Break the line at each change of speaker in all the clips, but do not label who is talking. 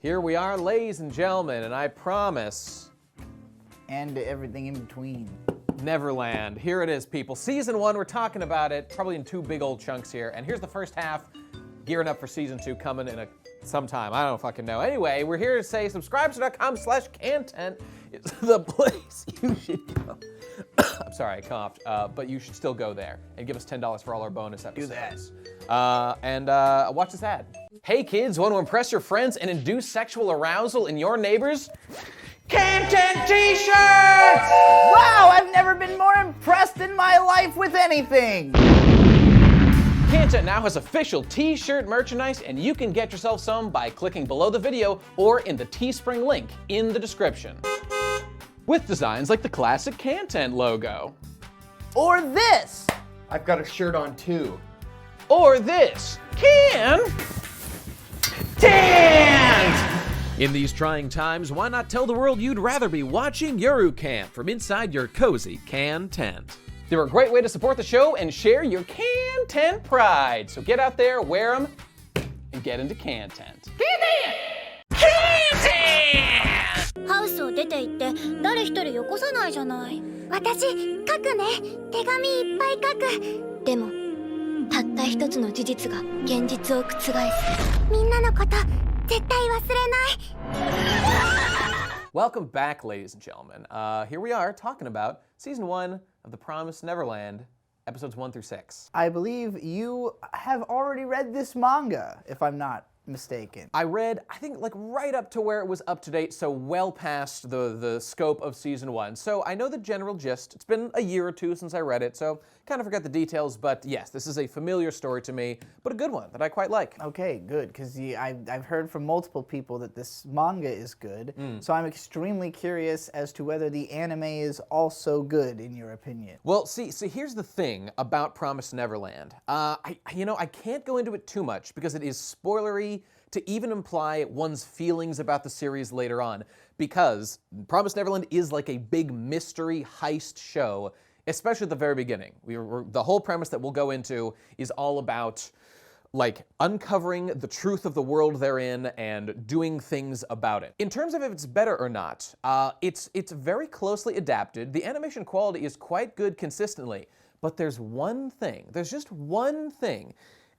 Here we are, ladies and gentlemen, and I promise...
And everything in between.
Neverland. Here it is, people. Season 1, we're talking about it, probably in 2 big old chunks here. And here's the first half, gearing up for Season 2 coming in sometime. I don't fucking know. Anyway, we're here to say subscribers.com/KHANTEHNT is the place you should go. I'm sorry, I coughed. But you should still go there and give us $10 for all our bonus episodes.
Do that.
And watch this ad. Hey kids, want to impress your friends and induce sexual arousal in your neighbors? KHANTEHNT t-shirts!
Wow, I've never been more impressed in my life with anything!
KHANTEHNT now has official t-shirt merchandise, and you can get yourself some by clicking below the video or in the Teespring link in the description. With designs like the classic KHANTEHNT logo.
Or this!
I've got a shirt on too.
Or this. KHANTEHNT! In these trying times, why not tell the world you'd rather be watching UruCamp from inside your cozy can tent? They're a great way to support the show and share your KHANTEHNT pride. So get out there, wear them, and get into KHANTEHNT. KHANTEHNT!
ハウスを出て行って誰一人よこさないじゃない。私書くね。手紙いっぱい書く。でもたった一つの事実が現実を覆す。みんなのこと絶対忘れない。
Welcome back, ladies and gentlemen. Here we are talking about Season 1 of The Promised Neverland, episodes 1 through 6.
I believe you have already read this manga, if I'm not mistaken.
I read, I think, like right up to where it was up to date, so well past the scope of Season 1. So I know the general gist. It's been a year or two since I read it, so kind of forgot the details, but yes, this is a familiar story to me, but a good one that I quite like.
Okay, good, because I've heard from multiple people that this manga is good, so I'm extremely curious as to whether the anime is also good, in your opinion.
Well, see, here's the thing about Promised Neverland. I can't go into it too much because it is spoilery to even imply one's feelings about the series later on, because Promised Neverland is like a big mystery heist show, especially at the very beginning. The whole premise that we'll go into is all about like uncovering the truth of the world they're in and doing things about it. In terms of if it's better or not, it's very closely adapted. The animation quality is quite good consistently, but there's just one thing,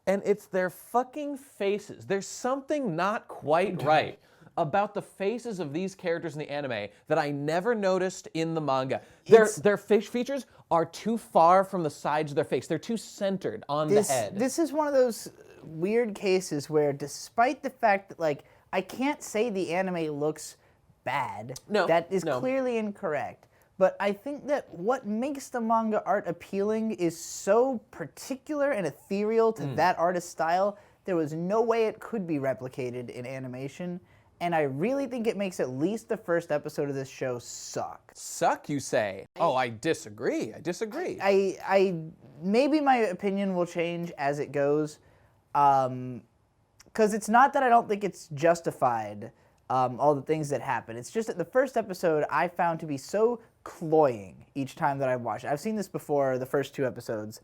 and it's their fucking faces. There's something not quite right about the faces of these characters in the anime that I never noticed in the manga. Their face features are too far from the sides of their face. They're too centered on the head.
This is one of those weird cases where, despite the fact that, like, I can't say the anime looks bad.
No,
that is clearly incorrect. But I think that what makes the manga art appealing is so particular and ethereal to that artist's style, there was no way it could be replicated in animation. And I really think it makes at least the first episode of this show suck.
Suck, you say? Oh, I disagree.
I maybe my opinion will change as it goes, because it's not that I don't think it's justified, all the things that happen. It's just that the first episode I found to be so cloying each time that I watched it. I've seen this before, the first 2 episodes.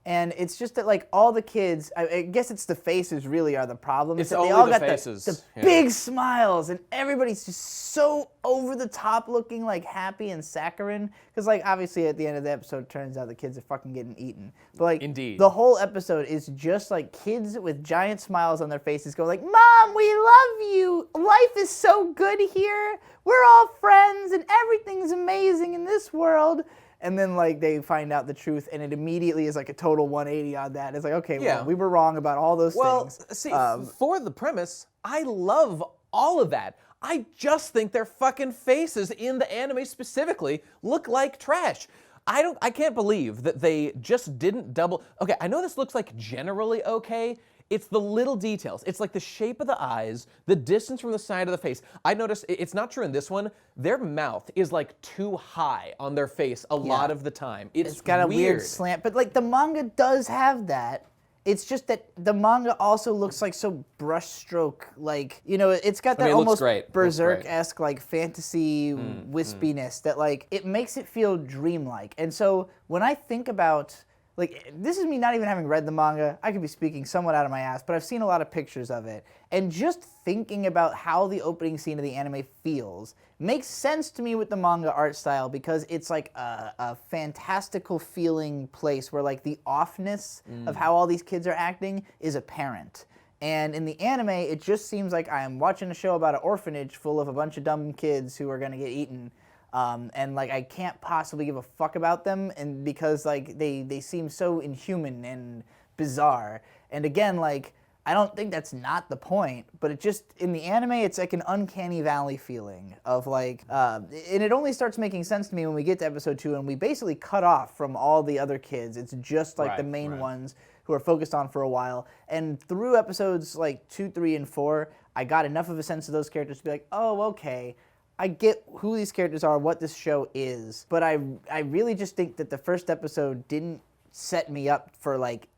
And it's just that, like, all the kids, I guess it's the faces really are the problem.
It's
that
only
they all
the
got
faces.
The big smiles, and everybody's just so over the top looking, like, happy and saccharine. Because, like, obviously at the end of the episode, it turns out the kids are fucking getting eaten. But, like,
Indeed.
The whole episode is just, like, kids with giant smiles on their faces going like, Mom, we love you! Life is so good here! We're all friends, and everything's amazing in this world! And then, like, they find out the truth, and it immediately is, like, a total 180 on that. It's like, okay, well, we were wrong about all those things.
Well, see, for the premise, I love all of that. I just think their fucking faces in the anime specifically look like trash. I can't believe that they just didn't double... Okay, I know this looks like generally okay. It's the little details. It's like the shape of the eyes, the distance from the side of the face. I noticed, it's not true in this one, their mouth is like too high on their face a lot of the time. It's
got a weird slant, but like the manga does have that. It's just that the manga also looks like so brushstroke, like, you know, it's got that almost Berserk-esque, like, fantasy wispiness that, like, it makes it feel dreamlike. And so when I think about like, this is me not even having read the manga. I could be speaking somewhat out of my ass, but I've seen a lot of pictures of it. And just thinking about how the opening scene of the anime feels makes sense to me with the manga art style, because it's like a fantastical feeling place where like the offness of how all these kids are acting is apparent. And in the anime, it just seems like I'm watching a show about an orphanage full of a bunch of dumb kids who are gonna get eaten. And like I can't possibly give a fuck about them, and because like they seem so inhuman and bizarre. And again, like I don't think that's not the point, but it just in the anime it's like an uncanny valley feeling of like, and it only starts making sense to me when we get to episode 2 and we basically cut off from all the other kids. It's just like the main ones who are focused on for a while. And through episodes like 2, 3, and 4, I got enough of a sense of those characters to be like, oh, okay. I get who these characters are, what this show is, but I really just think that the first episode didn't set me up for like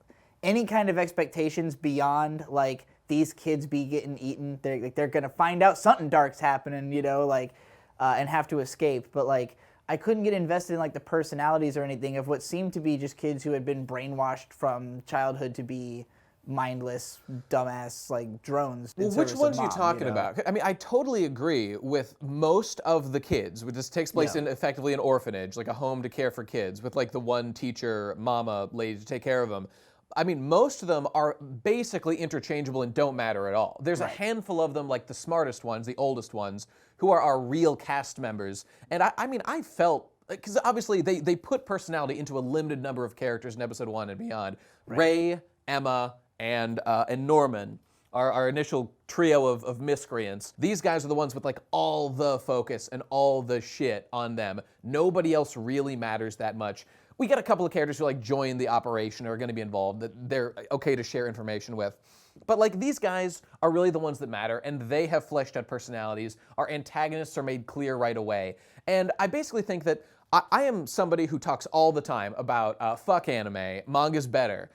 any kind of expectations beyond like these kids be getting eaten. They're gonna find out something dark's happening, you know, like and have to escape. But like I couldn't get invested in like the personalities or anything of what seemed to be just kids who had been brainwashed from childhood to be mindless, dumbass, like drones.
Well, which ones are you talking about? I mean, I totally agree with most of the kids. This takes place in effectively an orphanage, like a home to care for kids, with like the one teacher, mama, lady to take care of them. I mean, most of them are basically interchangeable and don't matter at all. There's a handful of them, like the smartest ones, the oldest ones, who are our real cast members. And I mean, I felt, because obviously they put personality into a limited number of characters in episode 1 and beyond. Ray, Emma, and Norman, our initial trio of miscreants. These guys are the ones with like all the focus and all the shit on them. Nobody else really matters that much. We get a couple of characters who like join the operation or are going to be involved that they're okay to share information with. But like these guys are really the ones that matter, and they have fleshed out personalities. Our antagonists are made clear right away. And I basically think that I am somebody who talks all the time about fuck anime, manga's better.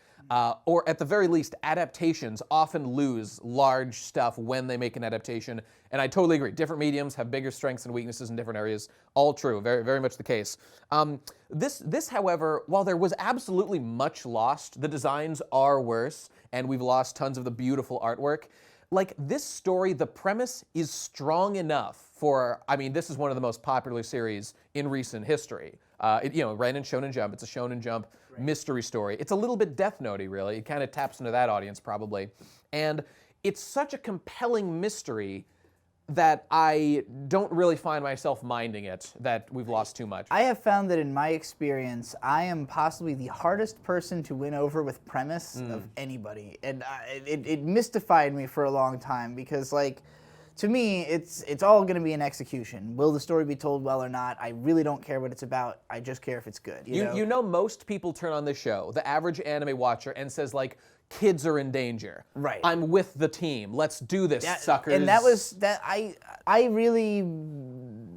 Or at the very least, adaptations often lose large stuff when they make an adaptation. And I totally agree. Different mediums have bigger strengths and weaknesses in different areas. All true. Very, very much the case. This, however, while there was absolutely much lost, the designs are worse, and we've lost tons of the beautiful artwork. Like, this story, the premise is strong enough for, I mean, this is one of the most popular series in recent history. You know, ran in Shonen Jump. It's a Shonen Jump mystery story. It's a little bit Death Note-y, really. It kind of taps into that audience, probably. And it's such a compelling mystery that I don't really find myself minding it, that we've lost too much.
I have found that in my experience, I am possibly the hardest person to win over with premise of anybody. And it mystified me for a long time because, like, to me, it's all going to be an execution. Will the story be told well or not? I really don't care what it's about. I just care if it's good.
You know, most people turn on this show, the average anime watcher, and says, like, kids are in danger.
Right.
I'm with the team. Let's do this, suckers.
And I really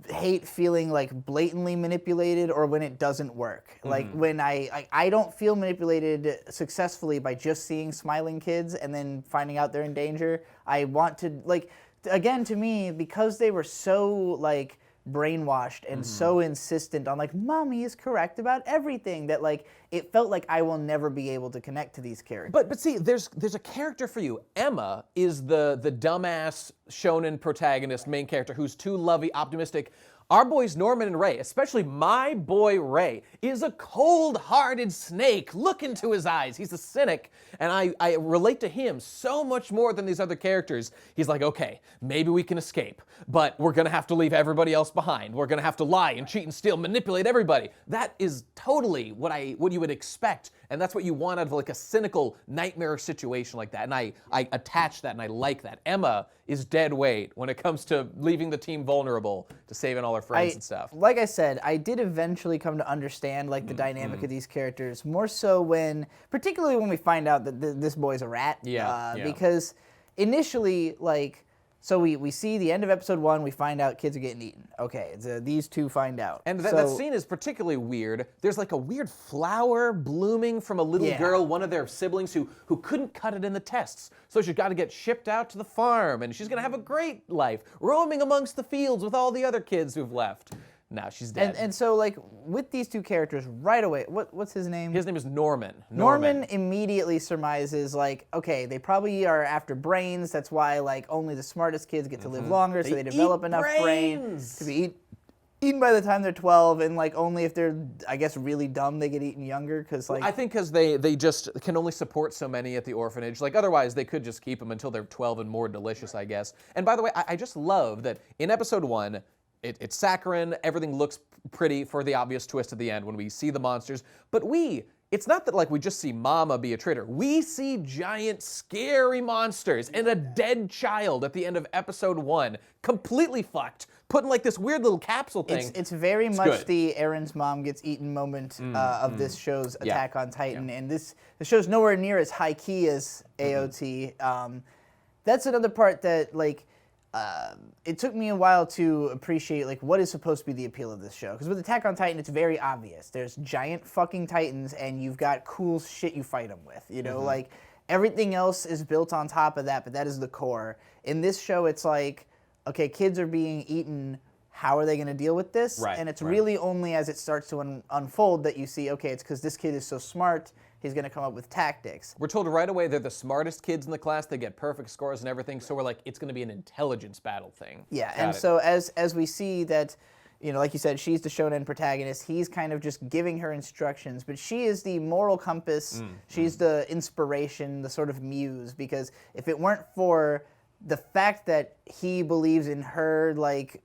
hate feeling like blatantly manipulated or when it doesn't work. Like when I don't feel manipulated successfully by just seeing smiling kids and then finding out they're in danger. I want to, like, again, to me, because they were so like brainwashed and so insistent on like mommy is correct about everything, that like it felt like I will never be able to connect to these characters.
But see, there's a character for you. Emma is the dumbass shonen protagonist, main character, who's too lovey, optimistic. Our boys Norman and Ray, especially my boy Ray, is a cold-hearted snake. Look into his eyes. He's a cynic, and I relate to him so much more than these other characters. He's like, okay, maybe we can escape, but we're gonna have to leave everybody else behind. We're gonna have to lie and cheat and steal, manipulate everybody. That is totally what you would expect, and that's what you want out of like a cynical nightmare situation like that. And I attach that and I like that. Emma is dead weight when it comes to leaving the team vulnerable to saving all her friends and stuff.
Like I said, I did eventually come to understand like the dynamic of these characters, more so particularly when we find out that this boy's a rat. Because initially, like, so we see the end of episode 1, we find out kids are getting eaten. Okay, these two find out.
And that scene is particularly weird. There's like a weird flower blooming from a little girl, one of their siblings who couldn't cut it in the tests. So she's got to get shipped out to the farm, and she's going to have a great life, roaming amongst the fields with all the other kids who've left. No, she's dead.
And so, like, with these two characters, right away, what's his name?
His name is Norman.
Norman immediately surmises, like, okay, they probably are after brains. That's why, like, only the smartest kids get to live longer, so they develop enough brains to be eaten by the time they're 12, and, like, only if they're, I guess, really dumb, they get eaten younger, because, like...
I think because they just can only support so many at the orphanage. Like, otherwise, they could just keep them until they're 12 and more delicious, I guess. And by the way, I just love that in episode 1, it's saccharine, everything looks pretty for the obvious twist at the end when we see the monsters, but it's not that like we just see Mama be a traitor. We see giant scary monsters and a dead child at the end of episode 1, completely fucked, put in like this weird little capsule thing.
It's very much
good.
the Aaron's mom gets eaten moment of this show's Attack on Titan, and the show's nowhere near as high key as AOT. That's another part that like it took me a while to appreciate like what is supposed to be the appeal of this show. Because with Attack on Titan, it's very obvious. There's giant fucking titans, and you've got cool shit you fight them with. You know, like everything else is built on top of that, but that is the core. In this show, it's like, okay, kids are being eaten. How are they going to deal with this?
Right,
and it's really only as it starts to unfold that you see, okay, it's because this kid is so smart. He's going to come up with tactics.
We're told right away they're the smartest kids in the class. They get perfect scores and everything. So we're like, it's going to be an intelligence battle thing.
Yeah, and so as we see that, you know, like you said, she's the shonen protagonist. He's kind of just giving her instructions, but she is the moral compass. She's the inspiration, the sort of muse. Because if it weren't for the fact that he believes in her like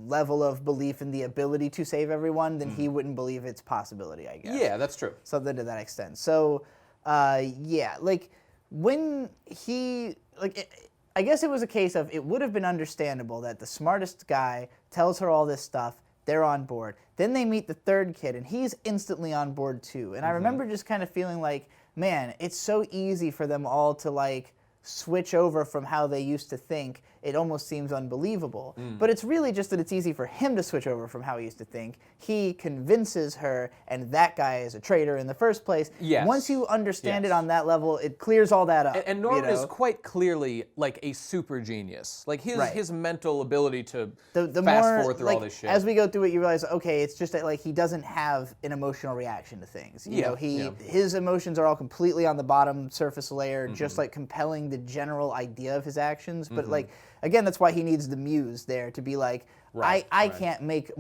level of belief in the ability to save everyone, then he wouldn't believe its possibility, I guess.
Yeah, that's true.
Something to that extent. So, yeah, like when he, like, I guess it was a case of it would have been understandable that the smartest guy tells her all this stuff, they're on board. Then they meet the third kid, and he's instantly on board too. And I remember just kind of feeling like, man, it's so easy for them all to like switch over from how they used to think. It almost seems unbelievable. But it's really just that it's easy for him to switch over from how he used to think. He convinces her, and that guy is a traitor in the first place.
Yes.
Once you understand it on that level, it clears all that up.
And Norman
you know?
is quite clearly like a super genius. Like his mental ability to
the
fast
more,
forward through
like,
all this shit.
As we go through it, you realize, okay, it's just that like he doesn't have an emotional reaction to things. You know, his emotions are all completely on the bottom surface layer, just like compelling the general idea of his actions. But like, again, that's why he needs the muse there to be like, I can't make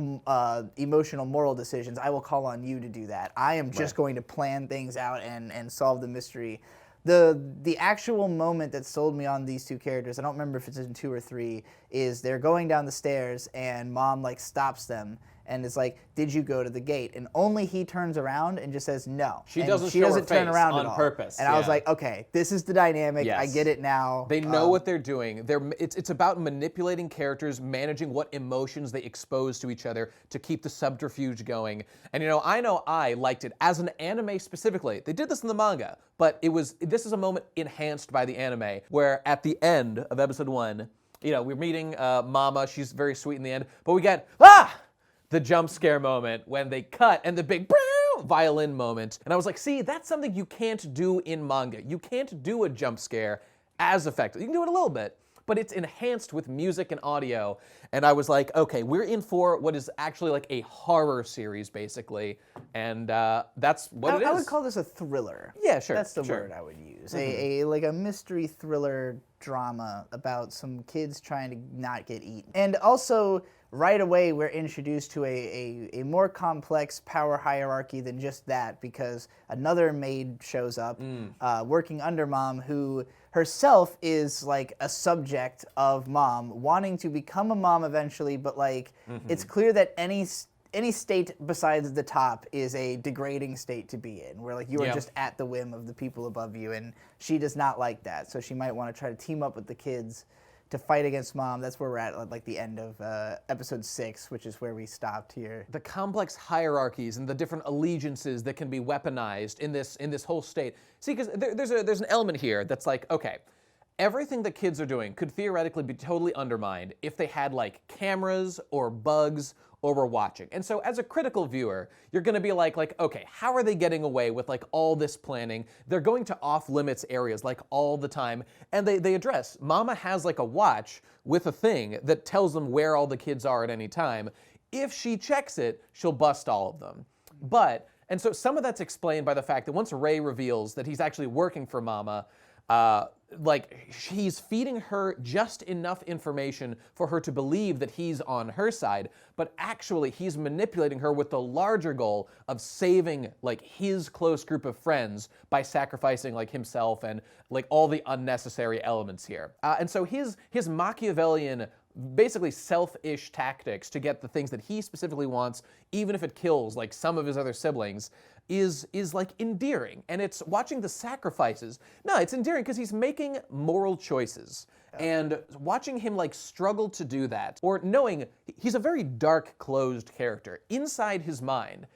emotional moral decisions. I will call on you to do that. I am just going to plan things out and solve the mystery. The actual moment that sold me on these two characters, I don't remember if it's in 2 or 3, is they're going down the stairs and Mom like stops them and is like, "Did you go to the gate?" And only he turns around and just says no.
She
And
doesn't
she
show
doesn't
her
turn
face
around
on
at all.
purpose,
And I was
yeah.
like, okay, this is the dynamic. I
Yes.
get it now.
They know what they're doing. It's about manipulating characters, managing what emotions they expose to each other to keep the subterfuge going. And you know I liked it as an anime specifically. They did this in the manga, but this is a moment enhanced by the anime where at the end of episode 1, you know, we're meeting Mama. She's very sweet in the end, but we get the jump scare moment when they cut and the big violin moment. And I was like, see, that's something you can't do in manga. You can't do a jump scare as effective. You can do it a little bit, but it's enhanced with music and audio. And I was like, okay, we're in for what is actually like a horror series, basically. And that's what it is.
I would call this a thriller.
Yeah, sure.
That's the word I would use. Like a mystery thriller drama about some kids trying to not get eaten. And also, right away, we're introduced to a more complex power hierarchy than just that, because another maid shows up working under Mom, who herself is like a subject of Mom, wanting to become a mom eventually, but like it's clear that any state besides the top is a degrading state to be in, where like you are just at the whim of the people above you, and she does not like that. So she might want to try to team up with the kids to fight against Mom. That's where we're at like the end of episode 6, which is where we stopped here.
The complex hierarchies and the different allegiances that can be weaponized in this whole state. See, because there's an element here that's like, okay, everything the kids are doing could theoretically be totally undermined if they had like cameras or bugs or were watching. And so as a critical viewer, you're gonna be like, okay, how are they getting away with like all this planning? They're going to off-limits areas like all the time. And they address, Mama has like a watch with a thing that tells them where all the kids are at any time. if she checks it, she'll bust all of them. And so some of that's explained by the fact that once Ray reveals that he's actually working for Mama, he's feeding her just enough information for her to believe that he's on her side, but actually he's manipulating her with the larger goal of saving like his close group of friends by sacrificing like himself and like all the unnecessary elements here. And so his Machiavellian, basically selfish tactics to get the things that he specifically wants, even if it kills like some of his other siblings, is like endearing. And it's watching the sacrifices. No, it's endearing because he's making moral choices. And watching him like struggle to do that, or knowing he's a very dark, closed character. Inside his mind,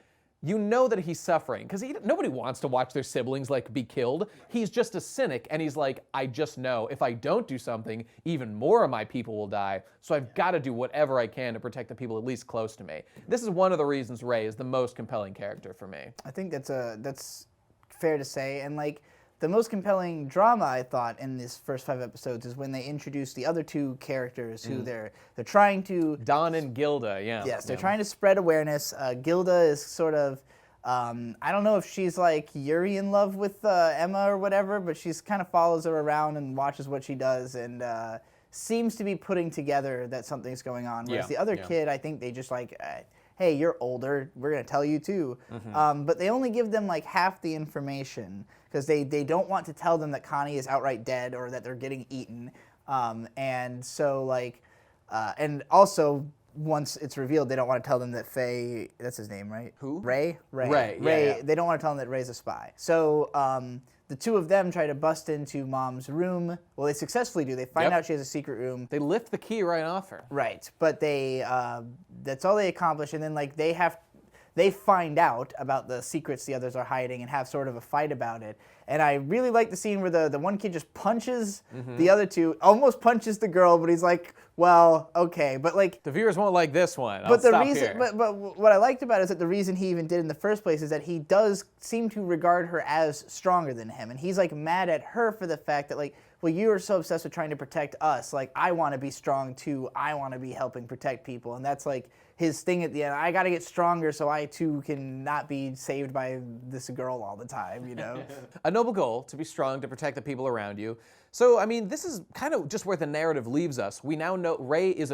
you know that he's suffering, because nobody wants to watch their siblings like be killed. He's just a cynic, and he's like, I just know if I don't do something, even more of my people will die, so I've got to do whatever I can to protect the people at least close to me. This is one of the reasons Ray is the most compelling character for me.
I think that's fair to say, and like, the most compelling drama, I thought, in these first 5 episodes is when they introduced the other 2 characters who they're trying to...
Don and Gilda, yeah.
Yes, they're trying to spread awareness. Gilda is sort of... I don't know if she's like Yuri in love with Emma or whatever, but she's kind of follows her around and watches what she does and seems to be putting together that something's going on. Whereas the other kid, I think they just like... hey, you're older, we're going to tell you too. But they only give them like half the information because they don't want to tell them that Connie is outright dead or that they're getting eaten. And so like, and also once it's revealed, they don't want to tell them that Faye, that's his name, right?
Who?
Ray.
Yeah.
They don't want to tell them that Ray's a spy. So the 2 of them try to bust into Mom's room. Well, they successfully do. They find out she has a secret room.
They lift the key right off her.
Right, but they that's all they accomplish, and then like they find out about the secrets the others are hiding and have sort of a fight about it. And I really like the scene where the one kid just punches the other 2, almost punches the girl, but he's like, well, okay, but like...
The viewers won't like this one.
But what I liked about it is that the reason he even did in the first place is that he does seem to regard her as stronger than him. And he's like mad at her for the fact that like, well, you are so obsessed with trying to protect us. Like, I want to be strong too. I want to be helping protect people. And that's like his thing at the end. I got to get stronger so I too can not be saved by this girl all the time, you know?
A noble goal, to be strong, to protect the people around you. So, I mean, this is kind of just where the narrative leaves us. We now know Ray is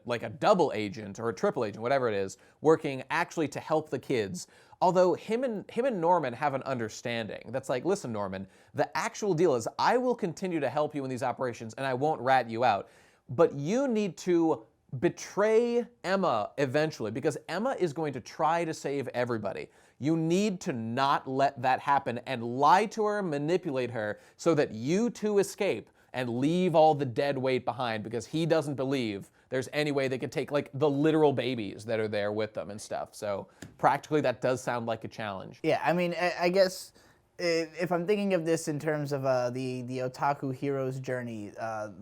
like a double agent or a triple agent, whatever it is, working actually to help the kids. Although him and Norman have an understanding that's like, listen, Norman, the actual deal is I will continue to help you in these operations and I won't rat you out. But you need to betray Emma eventually because Emma is going to try to save everybody. You need to not let that happen and lie to her, manipulate her so that you two escape and leave all the dead weight behind because he doesn't believe there's any way they could take like the literal babies that are there with them and stuff. So practically that does sound like a challenge.
Yeah, I mean, I guess if I'm thinking of this in terms of the otaku hero's journey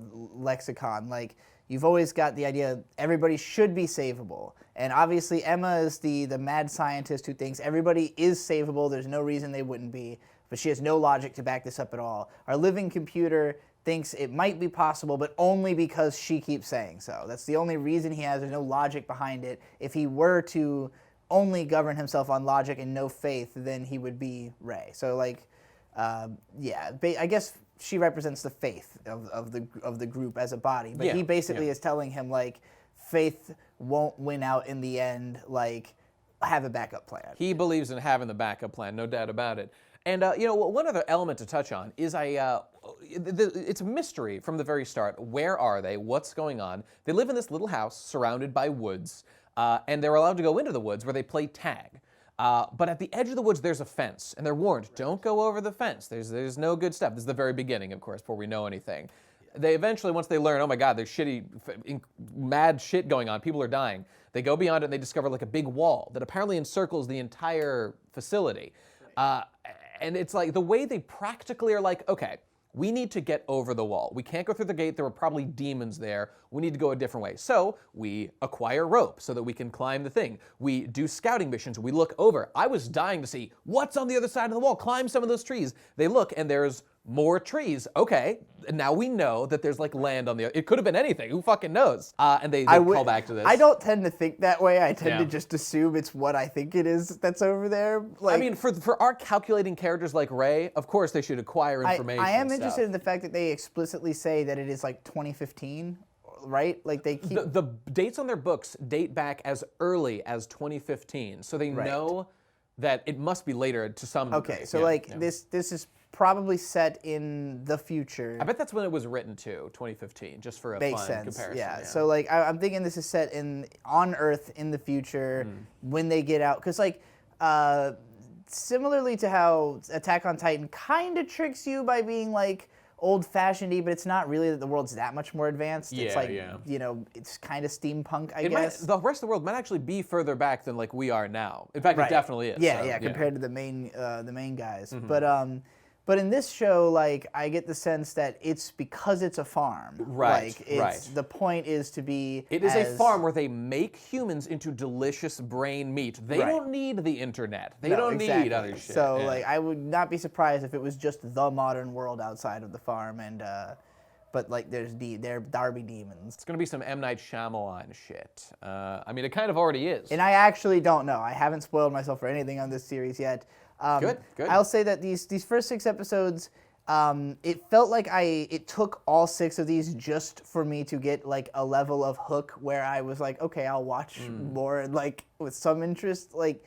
lexicon, like you've always got the idea everybody should be savable. And obviously Emma is the mad scientist who thinks everybody is savable. There's no reason they wouldn't be. But she has no logic to back this up at all. Our living computer thinks it might be possible, but only because she keeps saying so. That's the only reason he has. There's no logic behind it. If he were to only govern himself on logic and no faith, then he would be Ray. So like, yeah, I guess she represents the faith of the group as a body. But he basically is telling him like, faith won't win out in the end. Like, have a backup plan.
He believes in having the backup plan, no doubt about it. And, you know, one other element to touch on is it's a mystery from the very start. Where are they? What's going on? They live in this little house surrounded by woods, and they're allowed to go into the woods where they play tag. But at the edge of the woods, there's a fence, and they're warned, don't go over the fence. There's no good stuff. This is the very beginning, of course, before we know anything. They eventually, once they learn, oh my God, there's mad shit going on, people are dying, they go beyond it and they discover like a big wall that apparently encircles the entire facility. And it's like the way they practically are like, okay, we need to get over the wall. We can't go through the gate. There were probably demons there. We need to go a different way. So we acquire rope so that we can climb the thing. We do scouting missions. We look over. I was dying to see what's on the other side of the wall. Climb some of those trees. They look and there's more trees. Okay, and now we know that there's like land on the. It could have been anything. Who fucking knows? And they call back to this.
I don't tend to think that way. I tend
Yeah.
to just assume it's what I think it is that's over there. Like,
I mean, for our calculating characters like Ray, of course they should acquire information.
I am
and
interested
stuff.
in the fact that they explicitly say that it is like 2015, right? Like they keep
The dates on their books date back as early as 2015, so they know that it must be later to some degree.
Okay, so
Yeah, yeah.
this is probably set in the future.
I bet that's when it was written too, 2015, just for a
Makes
fun
sense.
comparison.
Yeah. So like I'm thinking this is set on Earth in the future when they get out, because like similarly to how Attack on Titan kind of tricks you by being like old-fashioned-y, but it's not really that the world's that much more advanced. It's like you know, it's kind of steampunk, I guess.
The rest of the world might actually be further back than like we are now. In fact, it definitely is.
Yeah,
so,
yeah, compared to the main guys. But in this show, like, I get the sense that it's because it's a farm.
Right,
Like, it's, the point is to be.
It is a farm where they make humans into delicious brain meat. They don't need the internet. They don't need other shit.
So, like, I would not be surprised if it was just the modern world outside of the farm, and but like, they're Darby demons.
It's gonna be some M. Night Shyamalan shit. I mean, it kind of already is.
And I actually don't know. I haven't spoiled myself for anything on this series yet.
Good.
I'll say that these first 6 episodes, it felt like it took all 6 of these just for me to get like a level of hook where I was like, okay, I'll watch more, like, with some interest. Like,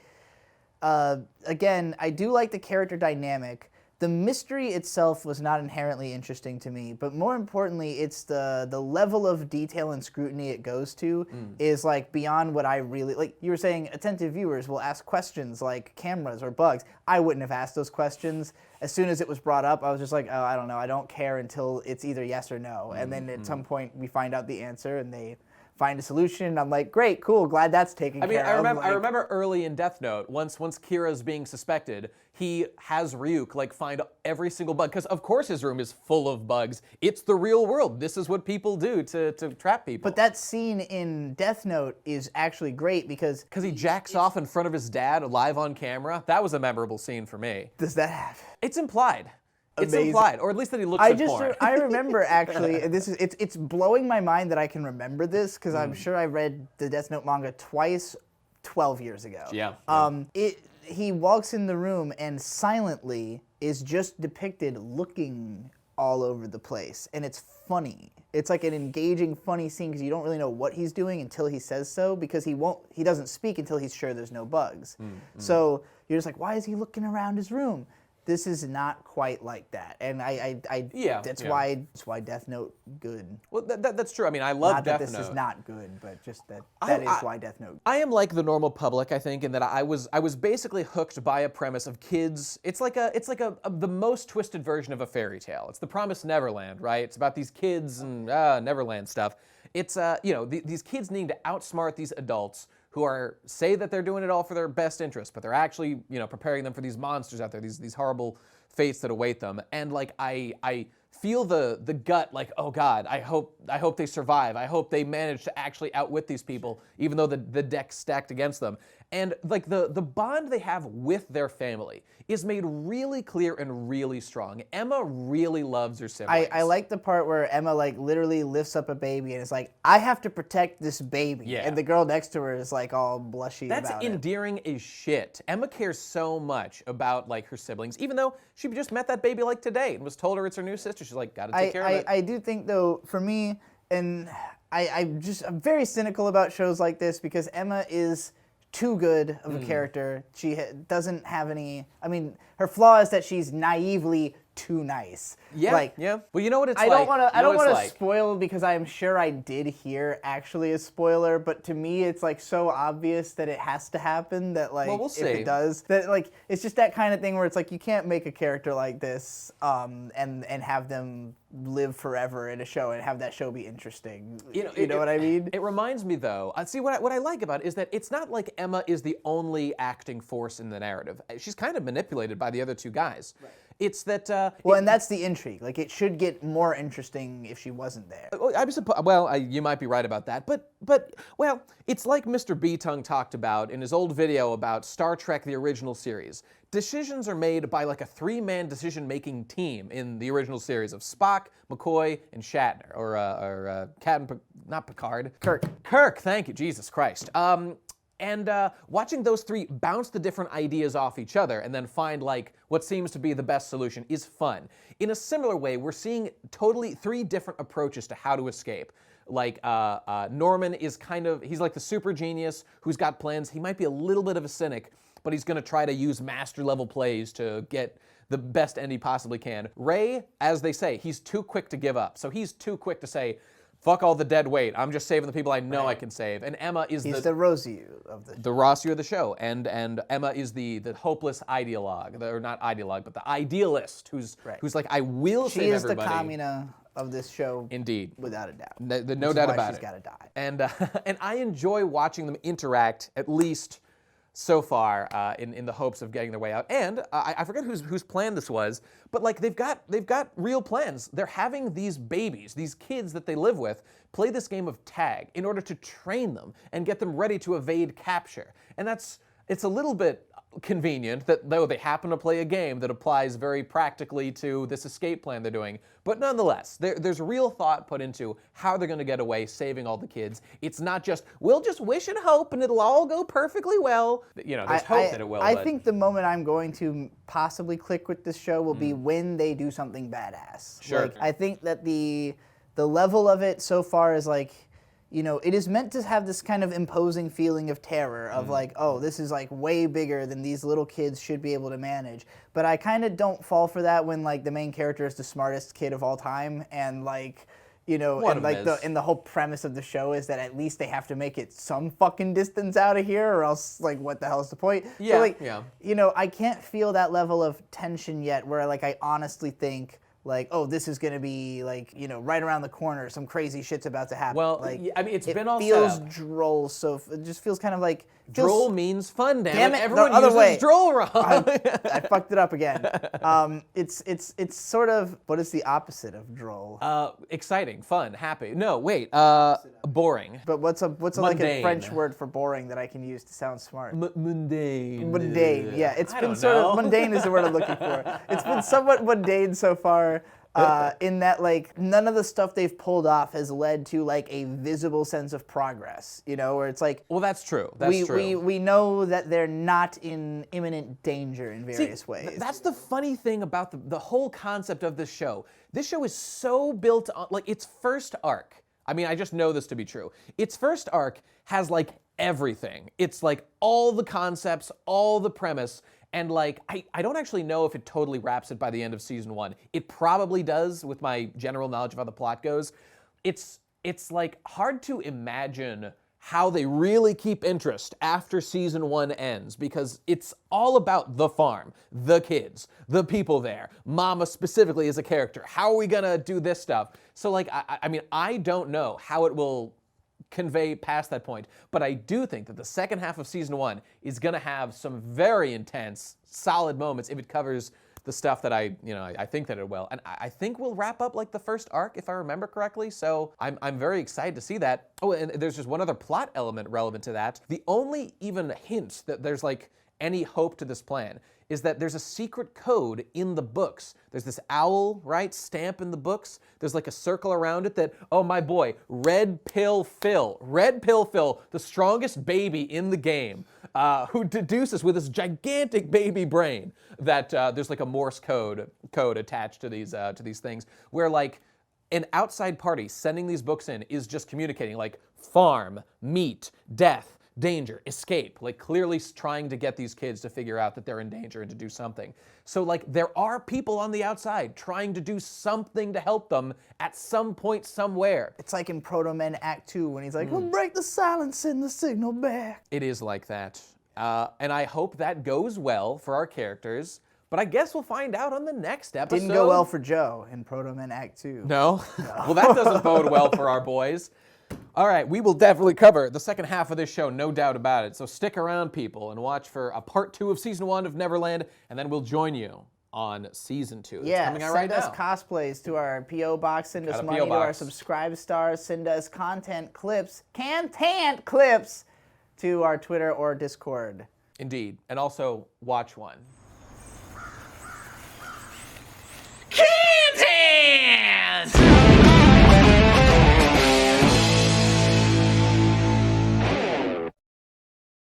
again, I do like the character dynamic. The mystery itself was not inherently interesting to me, but more importantly, it's the level of detail and scrutiny it goes to is like beyond what I really, like you were saying, attentive viewers will ask questions like cameras or bugs. I wouldn't have asked those questions. As soon as it was brought up, I was just like, oh, I don't know. I don't care until it's either yes or no. And then at some point we find out the answer and they find a solution. I'm like, great, cool, glad that's taken care of.
I remember early in Death Note, once Kira's being suspected, he has Ryuk like find every single bug, because of course his room is full of bugs. It's the real world. This is what people do to trap people.
But that scene in Death Note is actually great because
he jacks off in front of his dad live on camera. That was a memorable scene for me.
does that happen?
It's implied. It's
Amazing.
implied, or at least that he looks at porn.
I remember actually. It's blowing my mind that I can remember this because I'm sure I read the Death Note manga twice, 12 years ago.
Yeah.
He walks in the room and silently is just depicted looking all over the place, and it's funny. It's like an engaging, funny scene because you don't really know what he's doing until he says so, because he doesn't speak until he's sure there's no bugs. So you're just like, why is he looking around his room? This is not quite like that, and that's why Death Note good.
Well, that's true. I mean, I love
Not
Death
that this
Note.
is not good, but just that is why Death Note.
I am like the normal public, I think, in that I was basically hooked by a premise of kids. It's like the most twisted version of a fairy tale. It's the Promised Neverland, right? It's about these kids and Neverland stuff. It's these kids needing to outsmart these adults who say that they're doing it all for their best interest, but they're actually, preparing them for these monsters out there, these horrible fates that await them. And like I feel the gut, like, oh God, I hope they survive. I hope they manage to actually outwit these people, even though the deck's stacked against them. And like the bond they have with their family is made really clear and really strong. Emma really loves her siblings.
I like the part where Emma like literally lifts up a baby and is like, I have to protect this baby.
Yeah.
And the girl next to her is like all blushy
That's
about it.
endearing as shit. Emma cares so much about like her siblings, even though she just met that baby like today and was told her it's her new sister. She's like, gotta take care of it.
I do think though, for me, and I'm very cynical about shows like this because Emma is too good of a character. She doesn't have any. I mean, her flaw is that she's naively too nice.
Yeah, yeah. Well, you know what it's like.
I don't want to spoil because I'm sure I did hear actually a spoiler, but to me it's like so obvious that it has to happen that like
we'll
if
see.
it does, that like it's just that kind of thing where it's like you can't make a character like this and have them live forever in a show and have that show be interesting. You know what I mean?
It reminds me though. See what I like about it is that it's not like Emma is the only acting force in the narrative. She's kind of manipulated by the other two guys. Right. It's that...
Well, and that's the intrigue. Like, it should get more interesting if she wasn't there.
You might be right about that, but well, it's like Mr. B-Tongue talked about in his old video about Star Trek, the original series. Decisions are made by like a 3-man decision-making team in the original series of Spock, McCoy, and Shatner, or not Picard. Kirk, thank you, Jesus Christ. And watching those 3 bounce the different ideas off each other and then find like what seems to be the best solution is fun. In a similar way, we're seeing totally 3 different approaches to how to escape. Like Norman is he's like the super genius who's got plans. He might be a little bit of a cynic, but he's gonna try to use master level plays to get the best end he possibly can. Ray, as they say, he's too quick to give up. So he's too quick to say, fuck all the dead weight. I'm just saving the people I know I can save. And Emma is
He's the Rosie of the show.
The Rosie of the show. And Emma is the hopeless ideologue, or not ideologue, but the idealist who's like, I will save everybody.
She is the Kamina of this show.
Indeed.
Without a doubt.
No doubt about it.
She's got to die.
And I enjoy watching them interact, at least so far, in the hopes of getting their way out. And I forget whose plan this was, but like they've got real plans. They're having these babies, these kids that they live with, play this game of tag in order to train them and get them ready to evade capture. And it's a little bit convenient that though they happen to play a game that applies very practically to this escape plan they're doing, but nonetheless, there's real thought put into how they're going to get away, saving all the kids. It's not just, we'll just wish and hope and it'll all go perfectly well. You know, there's hope that it will.
I think the moment I'm going to possibly click with this show will be when they do something badass.
Sure.
Like, I think that the level of it so far is like, you know, it is meant to have this kind of imposing feeling of terror of like, oh, this is like way bigger than these little kids should be able to manage. But I kind of don't fall for that when like the main character is the smartest kid of all time and like, you know, and like the whole premise of the show is that at least they have to make it some fucking distance out of here or else like what the hell is the point?
Yeah,
so, like,
yeah.
You know, I can't feel that level of tension yet where like I honestly think like, oh, this is going to be, like, you know, right around the corner. Some crazy shit's about to happen.
Well,
like,
I mean, it been all set
feels
up.
droll, so it just feels kind of like...
Droll means fun,
damn it.
Everyone
the other
uses
way.
droll wrong.
I fucked it up again. It's sort of, what is the opposite of droll?
Exciting, fun, happy. No, wait, boring.
But what's like a French word for boring that I can use to sound smart?
Mundane.
Mundane, yeah. It's
I
been
don't
sort
know.
of, mundane is the word I'm looking for. It's been somewhat mundane so far. In that, like, none of the stuff they've pulled off has led to, like, a visible sense of progress, you know, where it's like...
Well, that's true. That's true.
We know that they're not in imminent danger in various ways.
That's the funny thing about the whole concept of this show. This show is so built on, like, its first arc. I mean, I just know this to be true. Its first arc has, like, everything. It's, like, all the concepts, all the premise, and like, I don't actually know if it totally wraps it by the end of season 1. It probably does with my general knowledge of how the plot goes. It's like hard to imagine how they really keep interest after season 1 ends because it's all about the farm, the kids, the people there. Mama specifically is a character. How are we gonna do this stuff? So like, I mean, I don't know how it will convey past that point, but I do think that the second half of season 1 is going to have some very intense, solid moments if it covers the stuff that I think that it will. And I think we'll wrap up like the first arc, if I remember correctly, so I'm very excited to see that. Oh, and there's just one other plot element relevant to that. The only even hint that there's like any hope to this plan is that there's a secret code in the books. There's this owl, right, stamp in the books. There's like a circle around it that, oh my boy, Red Pill Phil, the strongest baby in the game, who deduces with his gigantic baby brain that there's like a Morse code attached to these things, where like an outside party sending these books in is just communicating like farm, meat, death, danger, escape, like clearly trying to get these kids to figure out that they're in danger and to do something. So like there are people on the outside trying to do something to help them at some point somewhere.
It's like in Proto Men Act 2 when he's like, we'll break the silence, send the signal back.
It is like that. And I hope that goes well for our characters, but I guess we'll find out on the next episode.
Didn't go well for Joe in Proto Men Act 2.
No? Well, that doesn't bode well for our boys. All right, we will definitely cover the second half of this show, no doubt about it. So stick around, people, and watch for a part 2 of season 1 of Neverland, and then we'll join you on season 2.
Yeah,
It's coming out right
send
now.
us cosplays to our P.O. box, send us
Got a
money
P.O.
to our
box.
subscribe stars, send us content clips, KHANTEHNT clips to our Twitter or Discord.
Indeed. And also, watch one.
KHANTEHNT!